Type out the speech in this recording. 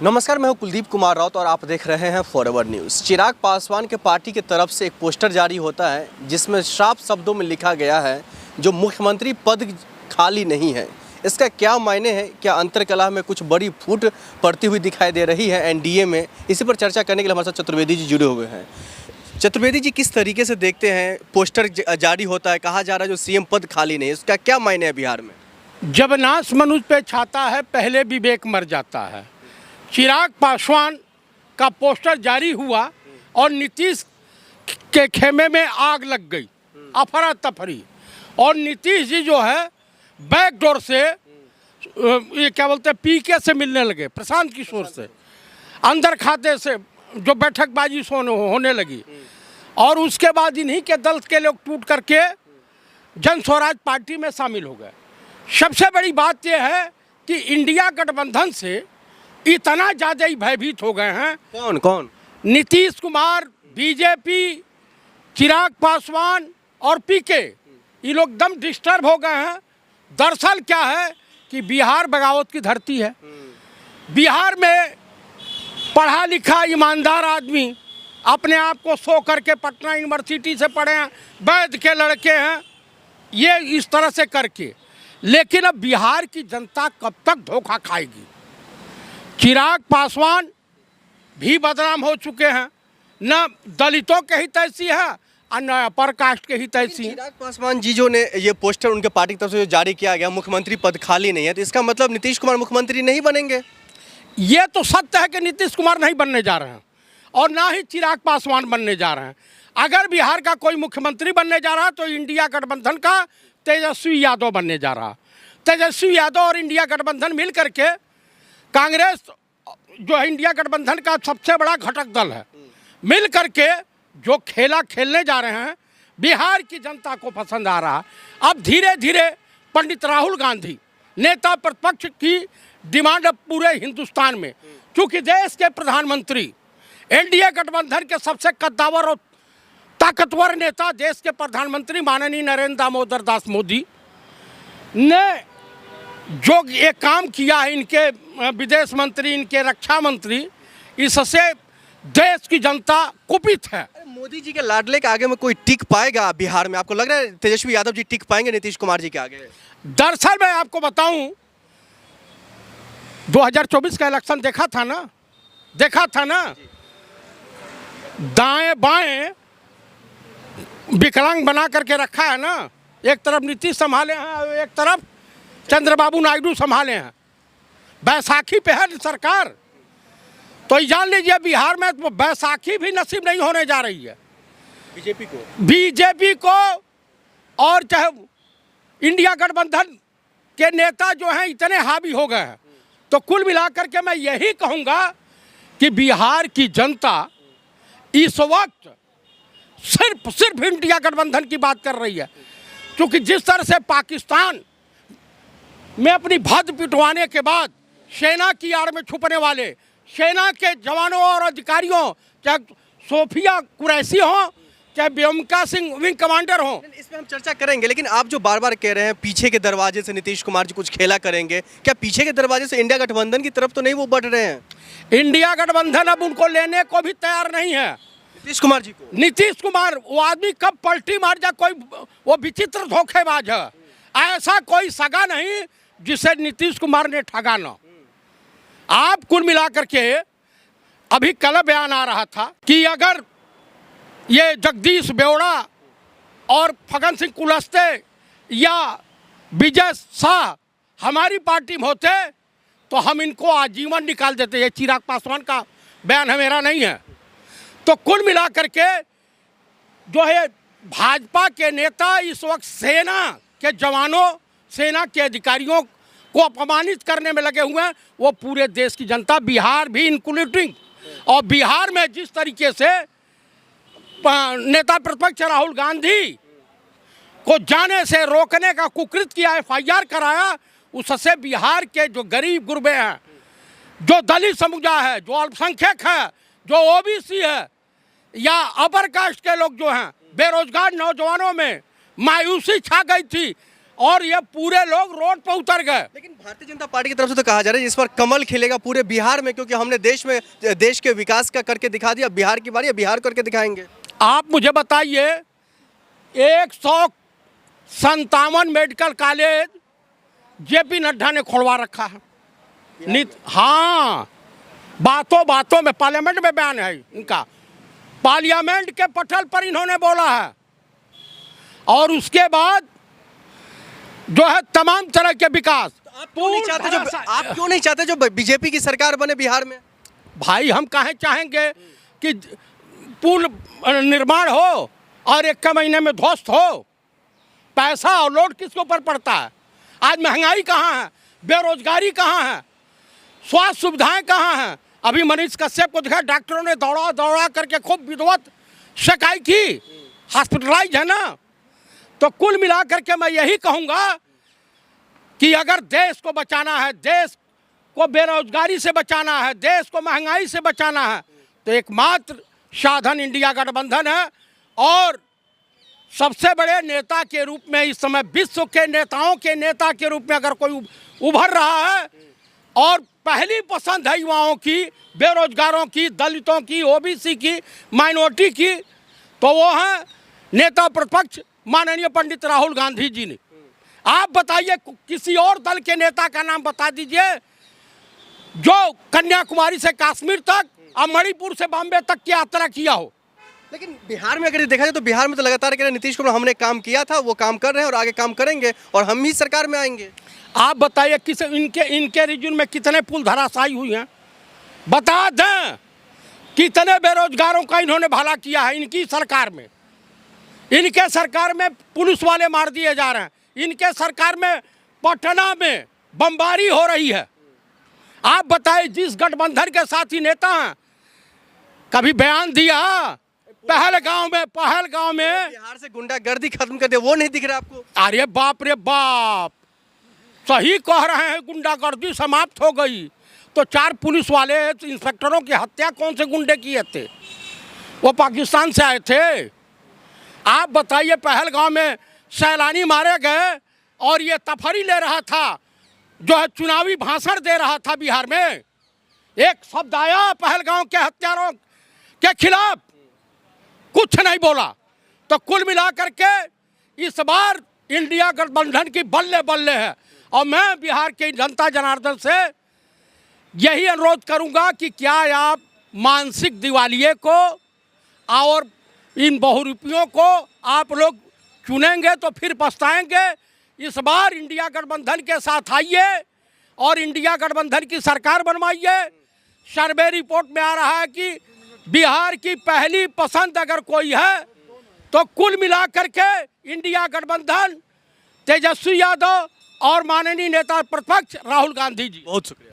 नमस्कार, मैं हूं कुलदीप कुमार राउत और आप देख रहे हैं फॉरएवर न्यूज़। चिराग पासवान के पार्टी की तरफ से एक पोस्टर जारी होता है जिसमें साफ शब्दों में लिखा गया है जो मुख्यमंत्री पद खाली नहीं है। इसका क्या मायने है? क्या अंतरकलह में कुछ बड़ी फूट पड़ती हुई दिखाई दे रही है एनडीए में? इसी पर चर्चा करने के लिए हमारे साथ चतुर्वेदी जी जुड़े हुए हैं। चतुर्वेदी जी, किस तरीके से देखते हैं पोस्टर जारी होता है, कहा जा रहा है जो सीएम पद खाली नहीं है, इसका क्या मायने है बिहार में? जब नाश मनुष्य पे छाता है पहले विवेक मर जाता है। चिराग पासवान का पोस्टर जारी हुआ और नीतीश के खेमे में आग लग गई, अफरा तफरी। और नीतीश जी जो है बैकडोर से ये क्या बोलते हैं पीके से मिलने लगे, प्रशांत किशोर से, अंदर खाते से जो बैठकबाजी होने लगी। और उसके बाद इन्हीं के दल के लोग टूट करके जन स्वराज पार्टी में शामिल हो गए। सबसे बड़ी बात यह है कि इंडिया गठबंधन से इतना ज़्यादा ही भयभीत हो गए हैं। कौन? नीतीश कुमार, बीजेपी, चिराग पासवान और पीके, ये लोग दम डिस्टर्ब हो गए हैं। दरअसल क्या है कि बिहार बगावत की धरती है। बिहार में पढ़ा लिखा ईमानदार आदमी अपने आप को सो करके पटना यूनिवर्सिटी से पढ़े हैं, वैद्य के लड़के हैं, ये इस तरह से करके। लेकिन अब बिहार की जनता कब तक धोखा खाएगी? चिराग पासवान भी बदनाम हो चुके हैं, न दलितों के हित ऐसी है और न अपर कास्ट के हित ऐसी है। चिराग पासवान जी जो ने ये पोस्टर उनके पार्टी की तरफ से जो जारी किया गया, मुख्यमंत्री पद खाली नहीं है, तो इसका मतलब नीतीश कुमार मुख्यमंत्री नहीं बनेंगे? ये तो सत्य है कि नीतीश कुमार नहीं बनने जा रहे हैं और ना ही चिराग पासवान बनने जा रहे हैं। अगर बिहार का कोई मुख्यमंत्री बनने जा रहा है तो इंडिया गठबंधन का तेजस्वी यादव बनने जा रहा। तेजस्वी यादव और इंडिया गठबंधन मिल करके, कांग्रेस जो है इंडिया गठबंधन का सबसे बड़ा घटक दल है, मिल करके जो खेला खेलने जा रहे हैं बिहार की जनता को पसंद आ रहा। अब धीरे धीरे पंडित राहुल गांधी नेता प्रतिपक्ष की डिमांड अब पूरे हिंदुस्तान में, क्योंकि देश के प्रधानमंत्री, एनडीए गठबंधन के सबसे कद्दावर और ताकतवर नेता, देश के प्रधानमंत्री माननीय नरेंद्र दामोदर दास मोदी ने जो ये काम किया है, इनके विदेश मंत्री, इनके रक्षा मंत्री, इससे देश की जनता कुपित है। मोदी जी के लाडले के आगे में कोई टिक पाएगा बिहार में? आपको लग रहा है तेजस्वी यादव जी टिक पाएंगे नीतीश कुमार जी के आगे? दरअसल मैं आपको बताऊं, 2024 का इलेक्शन देखा था ना, दाएं बाएं विकलांग बना करके रखा है ना। एक तरफ नीतीश संभाले हैं, एक तरफ चंद्रबाबू नायडू संभाले हैं। बैसाखी पे है सरकार, तो ये जान लीजिए बिहार में तो बैसाखी भी नसीब नहीं होने जा रही है बीजेपी को। और चाहे इंडिया गठबंधन के नेता जो हैं इतने हावी हो गए हैं, तो कुल मिलाकर के मैं यही कहूँगा कि बिहार की जनता इस वक्त सिर्फ इंडिया गठबंधन की बात कर रही है। क्योंकि जिस तरह से पाकिस्तान में अपनी भद पिटवाने के बाद सेना की आड़ में छुपने वाले सेना के जवानों और अधिकारियों, चाहे सोफिया कुरैशी हो, चाहे व्योमिका सिंह विंग कमांडर हो, इस पर हम चर्चा करेंगे। लेकिन आप जो बार बार कह रहे हैं पीछे के दरवाजे से नीतीश कुमार जी कुछ खेला करेंगे, क्या पीछे के दरवाजे से इंडिया गठबंधन की तरफ तो नहीं वो बढ़ रहे हैं? इंडिया गठबंधन अब उनको लेने को भी तैयार नहीं है। नीतीश कुमार जी को, नीतीश कुमार वो आदमी कब पलटी मार जाए, कोई वो विचित्र धोखेबाज है। ऐसा कोई सगा नहीं जिसे नीतीश कुमार ने ठगा ना। आप कुल मिलाकर के अभी कल बयान आ रहा था कि अगर ये जगदीश बेवड़ा और फगन सिंह कुलस्ते या विजय शाह हमारी पार्टी में होते तो हम इनको आजीवन निकाल देते। ये चिराग पासवान का बयान है, मेरा नहीं है। तो कुल मिलाकर के जो है भाजपा के नेता इस वक्त सेना के जवानों, सेना के अधिकारियों को अपमानित करने में लगे हुए हैं। वो पूरे देश की जनता, बिहार भी इंक्लूडिंग, और बिहार में जिस तरीके से नेता प्रतिपक्ष राहुल गांधी को जाने से रोकने का कुकृत किया, FIR कराया, उससे बिहार के जो गरीब गुरबे हैं, जो दलित समुदाय है, जो अल्पसंख्यक है, जो OBC है या अपर कास्ट के लोग जो हैं, बेरोजगार नौजवानों में मायूसी छा गई थी। और ये पूरे लोग रोड पर उतर गए। लेकिन भारतीय जनता पार्टी की तरफ से तो कहा जा रहा है इस पर कमल खिलेगा पूरे बिहार में, क्योंकि हमने देश के विकास का करके दिखा दिया, बिहार की बारी है, बिहार करके दिखाएंगे। आप मुझे बताइए 157 मेडिकल कॉलेज जेपी नड्डा ने खुलवा रखा है। हाँ, बातों बातों में पार्लियामेंट में बयान है इनका, पार्लियामेंट के पटल पर इन्होंने बोला है। और उसके बाद जो है तमाम तरह के विकास। आप क्यों नहीं चाहते जो बीजेपी की सरकार बने बिहार में? भाई हम कहें चाहेंगे कि पुल निर्माण हो और 1 महीने में ध्वस्त हो। पैसा और लोड किसके ऊपर पड़ता है? आज महंगाई कहाँ है, बेरोजगारी कहाँ है, स्वास्थ्य सुविधाएं कहाँ हैं? अभी मनीष कश्यप को देखा, डॉक्टरों ने दौड़ा दौड़ा करके खूब विधिवत शिकायत की, हॉस्पिटलाइज है ना। तो कुल मिलाकर के मैं यही कहूँगा कि अगर देश को बचाना है, देश को बेरोजगारी से बचाना है, देश को महंगाई से बचाना है, तो एकमात्र साधन इंडिया गठबंधन है। और सबसे बड़े नेता के रूप में इस समय विश्व के नेताओं के नेता के रूप में अगर कोई उभर रहा है और पहली पसंद है युवाओं की, बेरोजगारों की, दलितों की, ओबीसी की, माइनॉरिटी की, तो वो है नेता प्रतिपक्ष माननीय पंडित राहुल गांधी जी ने। आप बताइए किसी और दल के नेता का नाम बता दीजिए जो कन्याकुमारी से कश्मीर तक और मणिपुर से बॉम्बे तक की यात्रा किया हो। लेकिन बिहार में अगर देखा जाए तो बिहार में तो लगातार कह रहे नीतीश कुमार हमने काम किया था, वो काम कर रहे हैं और आगे काम करेंगे और हम ही सरकार में आएंगे। आप बताइए किस इनके रीजन में कितने पुल धराशायी हुई हैं? बता दें कितने बेरोजगारों का इन्होंने भला किया है इनकी सरकार में। इनके सरकार में पुलिस वाले मार दिए जा रहे हैं, इनके सरकार में पटना में बमबारी हो रही है। आप बताइए जिस गठबंधन के साथी नेता हैं, कभी बयान दिया पहलगांव में बिहार से गुंडागर्दी खत्म कर दे, वो नहीं दिख रहा आपको? अरे बाप रे बाप, सही कह रहे हैं, गुंडागर्दी समाप्त हो गई। तो 4 पुलिस वाले इंस्पेक्टरों की हत्या कौन से गुंडे किए थे? वो पाकिस्तान से आए थे। आप बताइए पहलगांव में सैलानी मारे गए और ये तफरी ले रहा था, जो है चुनावी भाषण दे रहा था बिहार में। एक शब्द आया पहलगांव के हत्यारों के खिलाफ, कुछ नहीं बोला। तो कुल मिलाकर के इस बार इंडिया गठबंधन की बल्ले बल्ले है। और मैं बिहार के जनता जनार्दन से यही अनुरोध करूंगा कि क्या आप मानसिक दिवालिये को और इन बहुरूपियों को आप लोग चुनेंगे तो फिर पछताएंगे। इस बार इंडिया गठबंधन के साथ आइए और इंडिया गठबंधन की सरकार बनवाइए। सर्वे रिपोर्ट में आ रहा है कि बिहार की पहली पसंद अगर कोई है तो कुल मिलाकर के इंडिया गठबंधन, तेजस्वी यादव और माननीय नेता प्रतिपक्ष राहुल गांधी जी। बहुत शुक्रिया।